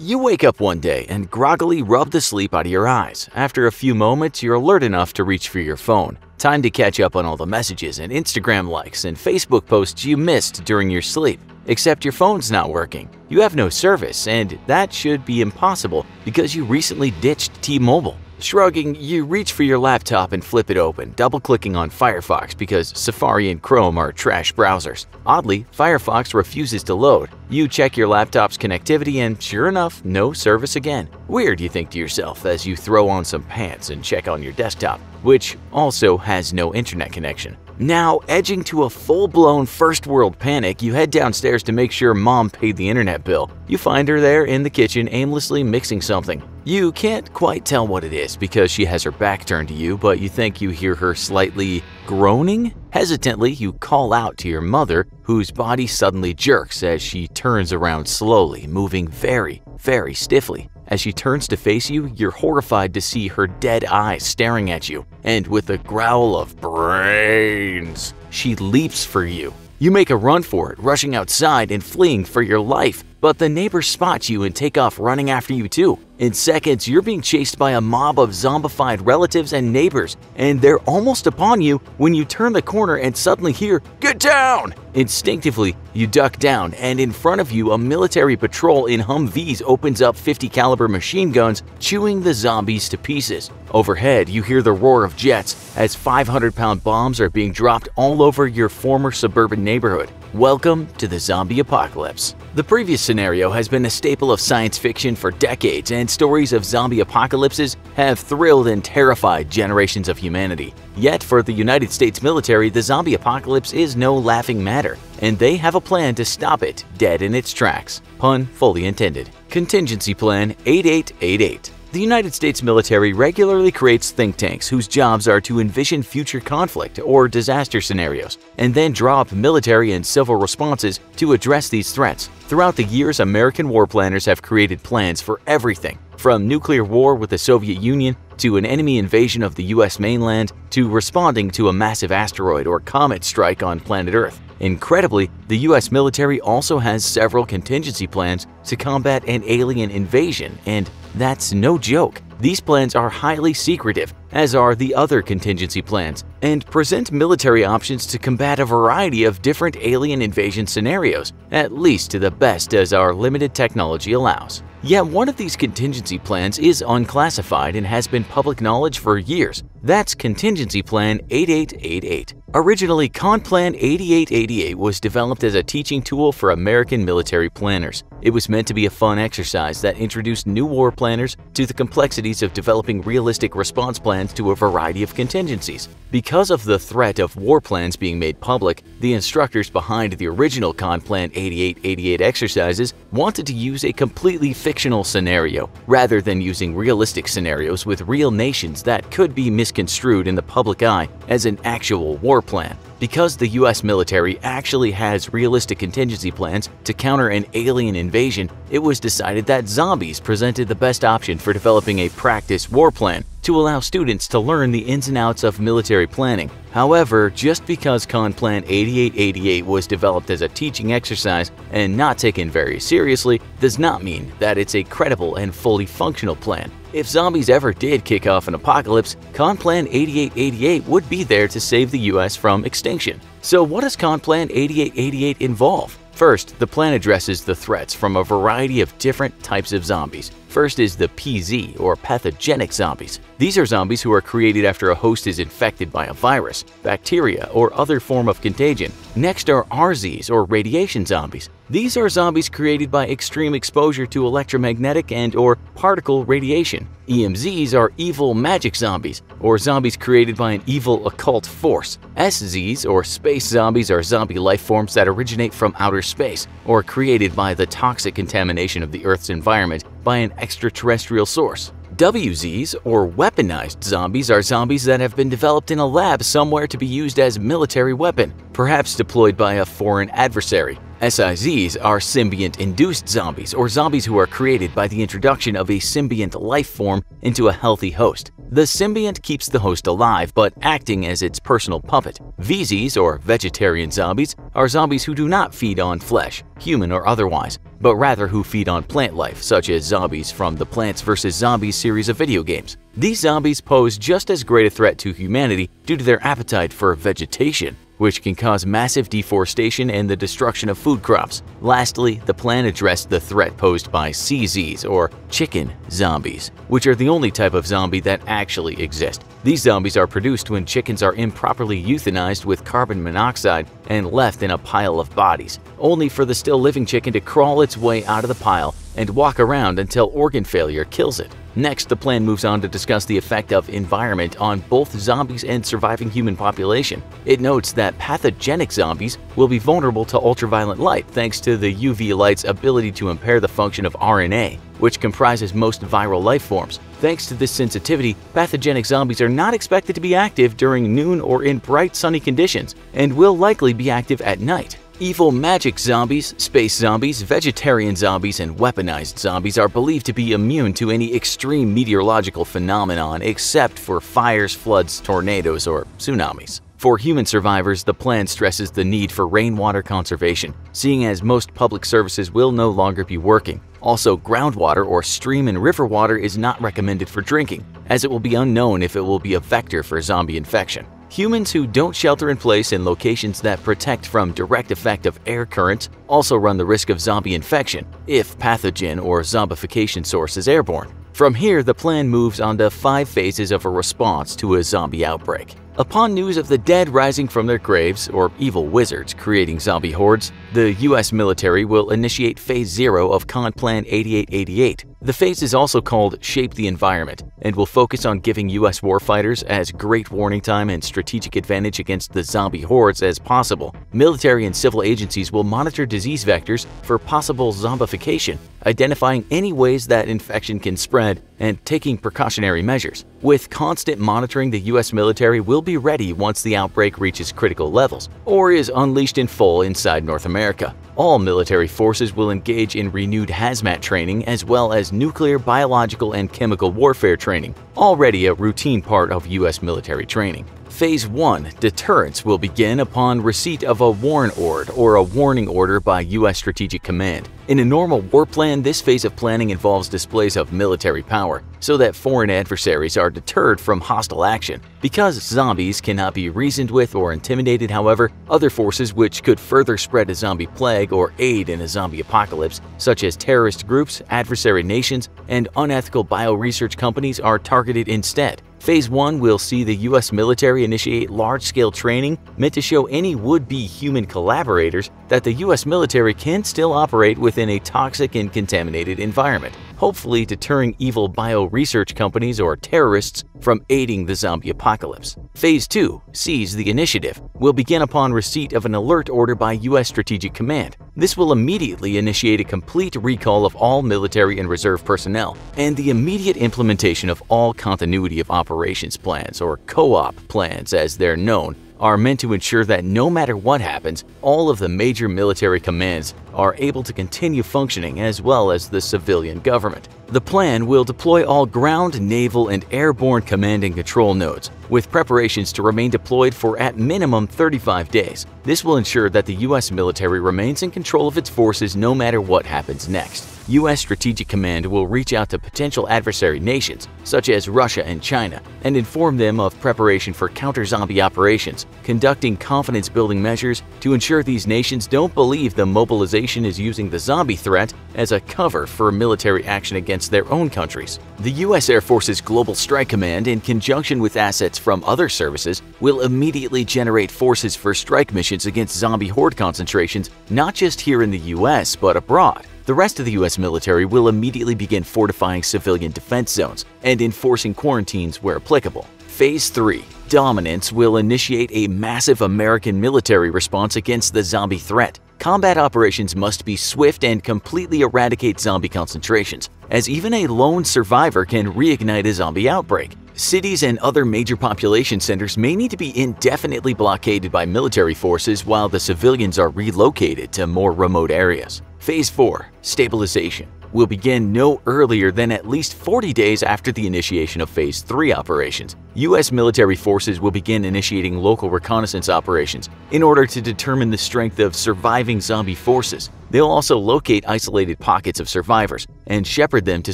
You wake up one day and groggily rub the sleep out of your eyes. After a few moments, you're alert enough to reach for your phone. Time to catch up on all the messages and Instagram likes and Facebook posts you missed during your sleep. Except your phone's not working. You have no service, and that should be impossible because you recently ditched T-Mobile. Shrugging, you reach for your laptop and flip it open, double-clicking on Firefox because Safari and Chrome are trash browsers. Oddly, Firefox refuses to load. You check your laptop's connectivity and sure enough, no service again. Weird, you think to yourself as you throw on some pants and check on your desktop, which also has no internet connection. Now, edging to a full-blown first-world panic, you head downstairs to make sure Mom paid the internet bill. You find her there in the kitchen aimlessly mixing something. You can't quite tell what it is because she has her back turned to you, but you think you hear her slightly groaning? Hesitantly, you call out to your mother, whose body suddenly jerks as she turns around slowly, moving very, very stiffly. As she turns to face you, you're horrified to see her dead eyes staring at you, and with a growl of brains, she leaps for you. You make a run for it, rushing outside and fleeing for your life, but the neighbors spot you and take off running after you too. In seconds, you're being chased by a mob of zombified relatives and neighbors, and they're almost upon you when you turn the corner and suddenly hear, "Get down!" Instinctively, you duck down, and in front of you, a military patrol in Humvees opens up 50 caliber machine guns, chewing the zombies to pieces. Overhead, you hear the roar of jets as 500-pound bombs are being dropped all over your former suburban neighborhood. Welcome to the zombie apocalypse. The previous scenario has been a staple of science fiction for decades, and stories of zombie apocalypses have thrilled and terrified generations of humanity. Yet for the United States military, the zombie apocalypse is no laughing matter, and they have a plan to stop it dead in its tracks. Pun fully intended. Contingency Plan 8888. The United States military regularly creates think tanks whose jobs are to envision future conflict or disaster scenarios, and then draw up military and civil responses to address these threats. Throughout the years, American war planners have created plans for everything, from nuclear war with the Soviet Union to an enemy invasion of the US mainland to responding to a massive asteroid or comet strike on planet Earth. Incredibly, the US military also has several contingency plans to combat an alien invasion, and that's no joke. These plans are highly secretive, as are the other contingency plans, and present military options to combat a variety of different alien invasion scenarios, at least to the best as our limited technology allows. Yet one of these contingency plans is unclassified and has been public knowledge for years. That's Contingency Plan 8888. Originally, Conplan 8888 was developed as a teaching tool for American military planners. It was meant to be a fun exercise that introduced new war planners to the complexities of developing realistic response plans to a variety of contingencies. Because of the threat of war plans being made public, the instructors behind the original Conplan 8888 exercises wanted to use a completely fictional scenario, rather than using realistic scenarios with real nations that could be misconstrued in the public eye as an actual war plan. Because the US military actually has realistic contingency plans to counter an alien invasion, it was decided that zombies presented the best option for developing a practice war plan to allow students to learn the ins and outs of military planning. However, just because Conplan 8888 was developed as a teaching exercise and not taken very seriously does not mean that it's a credible and fully functional plan. If zombies ever did kick off an apocalypse, Conplan 8888 would be there to save the US from extinction. So what does Conplan 8888 involve? First, the plan addresses the threats from a variety of different types of zombies. First is the PZ, or pathogenic zombies. These are zombies who are created after a host is infected by a virus, bacteria, or other form of contagion. Next are RZs, or radiation zombies. These are zombies created by extreme exposure to electromagnetic and/or particle radiation. EMZs are evil magic zombies, or zombies created by an evil occult force. SZs, or space zombies, are zombie life forms that originate from outer space, or created by the toxic contamination of the Earth's environment by an extraterrestrial source. WZs, or weaponized zombies, are zombies that have been developed in a lab somewhere to be used as a military weapon, perhaps deployed by a foreign adversary. SIZs are symbiont-induced zombies, or zombies who are created by the introduction of a symbiont life form into a healthy host. The symbiont keeps the host alive, but acting as its personal puppet. VZs, or vegetarian zombies, are zombies who do not feed on flesh, human or otherwise, but rather who feed on plant life, such as zombies from the Plants vs. Zombies series of video games. These zombies pose just as great a threat to humanity due to their appetite for vegetation, which can cause massive deforestation and the destruction of food crops. Lastly, the plan addressed the threat posed by CZs, or chicken zombies, which are the only type of zombie that actually exist. These zombies are produced when chickens are improperly euthanized with carbon monoxide and left in a pile of bodies, only for the still living chicken to crawl its way out of the pile and walk around until organ failure kills it. Next, the plan moves on to discuss the effect of environment on both zombies and surviving human population. It notes that pathogenic zombies will be vulnerable to ultraviolet light thanks to the UV light's ability to impair the function of RNA, which comprises most viral life forms. Thanks to this sensitivity, pathogenic zombies are not expected to be active during noon or in bright sunny conditions, and will likely be active at night. Evil magic zombies, space zombies, vegetarian zombies, and weaponized zombies are believed to be immune to any extreme meteorological phenomenon except for fires, floods, tornadoes, or tsunamis. For human survivors, the plan stresses the need for rainwater conservation, seeing as most public services will no longer be working. Also, groundwater or stream and river water is not recommended for drinking, as it will be unknown if it will be a vector for zombie infection. Humans who don't shelter in place in locations that protect from direct effect of air currents also run the risk of zombie infection if pathogen or zombification source is airborne. From here, the plan moves on to 5 phases of a response to a zombie outbreak. Upon news of the dead rising from their graves, or evil wizards creating zombie hordes, the US military will initiate Phase 0 of Conplan 8888. The phase is also called Shape the Environment and will focus on giving US warfighters as great warning time and strategic advantage against the zombie hordes as possible. Military and civil agencies will monitor disease vectors for possible zombification, identifying any ways that infection can spread and taking precautionary measures. With constant monitoring, the US military will be ready once the outbreak reaches critical levels or is unleashed in full inside North America. All military forces will engage in renewed hazmat training as well as nuclear, biological, and chemical warfare training, already a routine part of US military training. Phase 1, Deterrence, will begin upon receipt of a warn order or a warning order by US Strategic Command. In a normal war plan, this phase of planning involves displays of military power so that foreign adversaries are deterred from hostile action. Because zombies cannot be reasoned with or intimidated, however, other forces which could further spread a zombie plague or aid in a zombie apocalypse, such as terrorist groups, adversary nations, and unethical bioresearch companies, are targeted instead. Phase 1 will see the US military initiate large-scale training meant to show any would-be human collaborators that the US military can still operate within a toxic and contaminated environment, hopefully deterring evil bioresearch companies or terrorists from aiding the zombie apocalypse. Phase 2, Seize the Initiative, will begin upon receipt of an alert order by US Strategic Command. This will immediately initiate a complete recall of all military and reserve personnel and the immediate implementation of all continuity of operations plans, or co-op plans as they're known, are meant to ensure that no matter what happens, all of the major military commands are able to continue functioning as well as the civilian government. The plan will deploy all ground, naval, and airborne command and control nodes, with preparations to remain deployed for at minimum 35 days. This will ensure that the US military remains in control of its forces no matter what happens next. US Strategic Command will reach out to potential adversary nations, such as Russia and China, and inform them of preparation for counter-zombie operations, conducting confidence-building measures to ensure these nations don't believe the mobilization is using the zombie threat as a cover for military action against their own countries. The US Air Force's Global Strike Command, in conjunction with assets from other services, will immediately generate forces for strike missions against zombie horde concentrations, not just here in the US, but abroad. The rest of the US military will immediately begin fortifying civilian defense zones and enforcing quarantines where applicable. Phase 3, Dominance, will initiate a massive American military response against the zombie threat. Combat operations must be swift and completely eradicate zombie concentrations, as even a lone survivor can reignite a zombie outbreak. Cities and other major population centers may need to be indefinitely blockaded by military forces while the civilians are relocated to more remote areas. Phase 4. Stabilization will begin no earlier than at least 40 days after the initiation of Phase 3 operations. U.S. military forces will begin initiating local reconnaissance operations in order to determine the strength of surviving zombie forces. They'll also locate isolated pockets of survivors and shepherd them to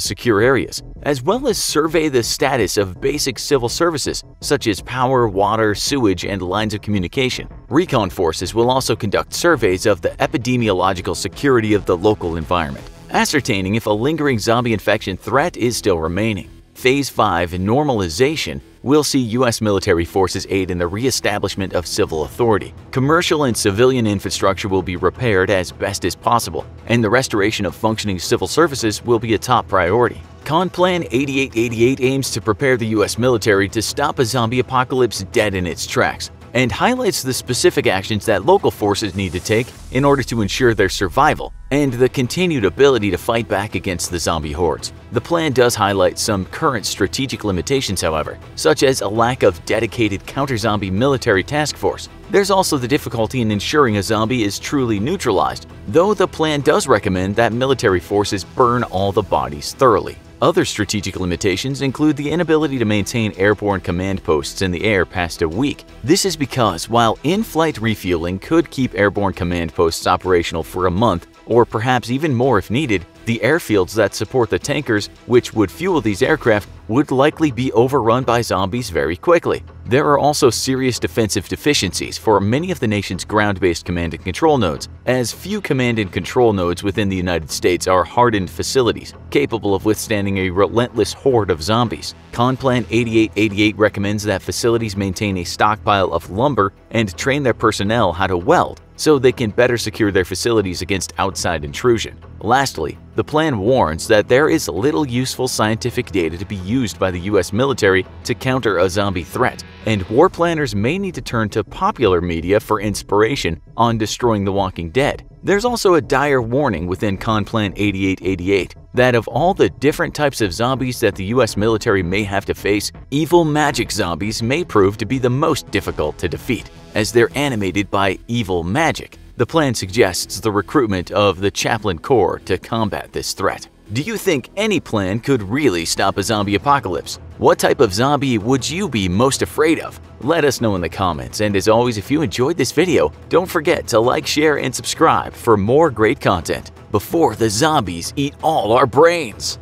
secure areas, as well as survey the status of basic civil services such as power, water, sewage, and lines of communication. Recon forces will also conduct surveys of the epidemiological security of the local environment, ascertaining if a lingering zombie infection threat is still remaining. Phase 5 Normalization will see U.S. military forces aid in the re-establishment of civil authority. Commercial and civilian infrastructure will be repaired as best as possible, and the restoration of functioning civil services will be a top priority. Conplan 8888 aims to prepare the U.S. military to stop a zombie apocalypse dead in its tracks, and highlights the specific actions that local forces need to take in order to ensure their survival and the continued ability to fight back against the zombie hordes. The plan does highlight some current strategic limitations, however, such as a lack of dedicated counter-zombie military task force. There's also the difficulty in ensuring a zombie is truly neutralized, though the plan does recommend that military forces burn all the bodies thoroughly. Other strategic limitations include the inability to maintain airborne command posts in the air past a week. This is because while in-flight refueling could keep airborne command posts operational for a month, or perhaps even more if needed, the airfields that support the tankers, which would fuel these aircraft, would likely be overrun by zombies very quickly. There are also serious defensive deficiencies for many of the nation's ground-based command and control nodes, as few command and control nodes within the United States are hardened facilities capable of withstanding a relentless horde of zombies. Conplan 8888 recommends that facilities maintain a stockpile of lumber and train their personnel how to weld, so they can better secure their facilities against outside intrusion. Lastly, the plan warns that there is little useful scientific data to be used by the U.S. military to counter a zombie threat, and war planners may need to turn to popular media for inspiration on destroying the walking dead. There's also a dire warning within Conplan 8888 that of all the different types of zombies that the U.S. military may have to face, evil magic zombies may prove to be the most difficult to defeat, as they're animated by evil magic. The plan suggests the recruitment of the Chaplain Corps to combat this threat. Do you think any plan could really stop a zombie apocalypse? What type of zombie would you be most afraid of? Let us know in the comments, and as always, if you enjoyed this video, don't forget to like, share, and subscribe for more great content before the zombies eat all our brains.